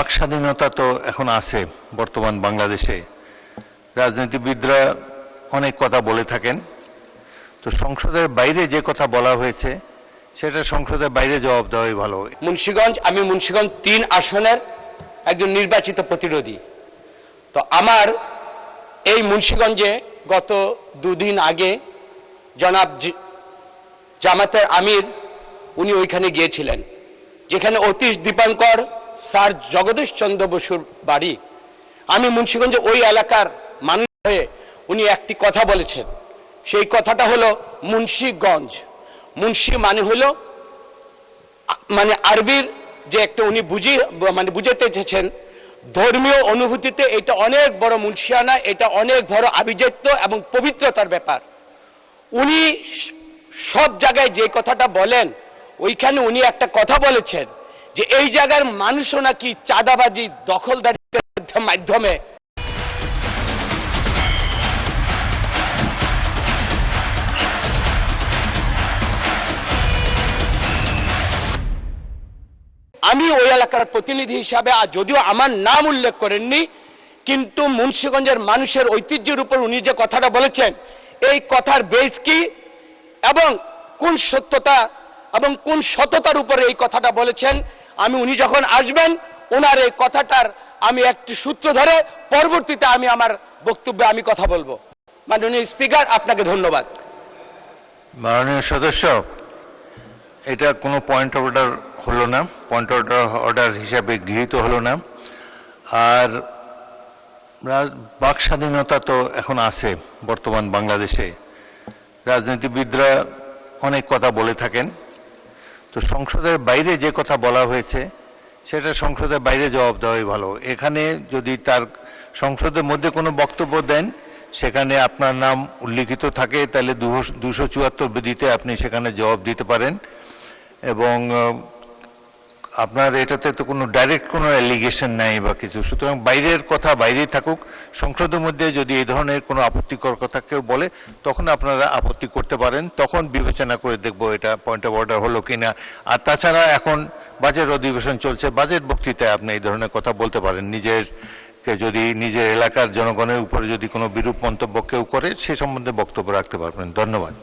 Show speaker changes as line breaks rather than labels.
বাক স্বাধীনতা তো এখন আছে বর্তমান বাংলাদেশে। রাজনীতিবিদরা অনেক কথা বলে থাকেন, তো সংসদের বাইরে যে কথা বলা হয়েছে সেটা সংসদের বাইরে জবাব দেওয়াই ভালো।
মুন্সিগঞ্জ, আমি মুন্সিগঞ্জ ৩ আসনের একজন নির্বাচিত প্রতিনিধি। তো আমার এই মুন্সিগঞ্জে গত দুদিন আগে জনাব জামাতের আমির উনি ওইখানে গিয়েছিলেন, যেখানে অতীশ দীপাঙ্কর স্যার জগদীশ চন্দ্র বসুর বাড়ি। আমি মুন্সিগঞ্জে ওই এলাকার মানুষ হয়ে উনি একটি কথা বলেছেন, সেই কথাটা হলো মুন্সিগঞ্জ। মুন্সি মানে হলো মানে আরবির যে একটা উনি বুঝাতে চেয়েছেন ধর্মীয় অনুভূতিতে এটা অনেক বড় মুন্সিয়ানা, এটা অনেক বড় আভিজাত্য এবং পবিত্রতার ব্যাপার। উনি সব জায়গায় যে কথাটা বলেন, ওইখানে উনি একটা কথা বলেছেন যে এই জায়গার মানুষও নাকি চাঁদাবাজি দখলদারিত্বের মাধ্যমে আমি ওই এলাকার প্রতিনিধি হিসাবে, যদিও আমার নাম উল্লেখ করেননি, কিন্তু মুন্সিগঞ্জের মানুষের ঐতিহ্যের উপর উনি যে কথাটা বলেছেন, এই কথার বেস কি এবং কোন সত্যতা এবং কোন সততার উপরে এই কথাটা বলেছেন, উনি যখন আসবেন ওনার এই কথাটার আমি একটি সূত্র ধরে পরবর্তীতে আমি আমার বক্তব্যে আমি কথা বলবো। মাননীয় স্পিকার, আপনাকে ধন্যবাদ।
মাননীয় সদস্য, এটা কোনো পয়েন্ট অফ অর্ডার হলো না, পয়েন্ট অর্ডার হিসাবে গৃহীত হলো না। আর বাক স্বাধীনতা তো এখন আছে বর্তমান বাংলাদেশে। রাজনীতিবিদরা অনেক কথা বলে থাকেন, তো সংসদের বাইরে যে কথা বলা হয়েছে সেটা সংসদের বাইরে জবাব দেওয়াই ভালো। এখানে যদি তার সংসদের মধ্যে কোনো বক্তব্য দেন, সেখানে আপনার নাম উল্লিখিত থাকে, তাহলে 274 বিধিতে আপনি সেখানে জবাব দিতে পারেন। এবং আপনার এটাতে তো কোনো ডাইরেক্ট কোনো অ্যালিগেশন নাই বা কিছু, সুতরাং বাইরের কথা বাইরেই থাকুক। সংসদের মধ্যে যদি এই ধরনের কোনো আপত্তিকর কথা কেউ বলে, তখন আপনারা আপত্তি করতে পারেন, তখন বিবেচনা করে দেখবো এটা পয়েন্ট অফ অর্ডার হলো কিনা। আর তাছাড়া এখন বাজেট অধিবেশন চলছে, বাজেট বক্তৃতায় আপনি এই ধরনের কথা বলতে পারেন। নিজের এলাকার জনগণের উপরে যদি কোনো বিরূপ মন্তব্য কেউ করে, সে সম্বন্ধে বক্তব্য রাখতে পারবেন। ধন্যবাদ।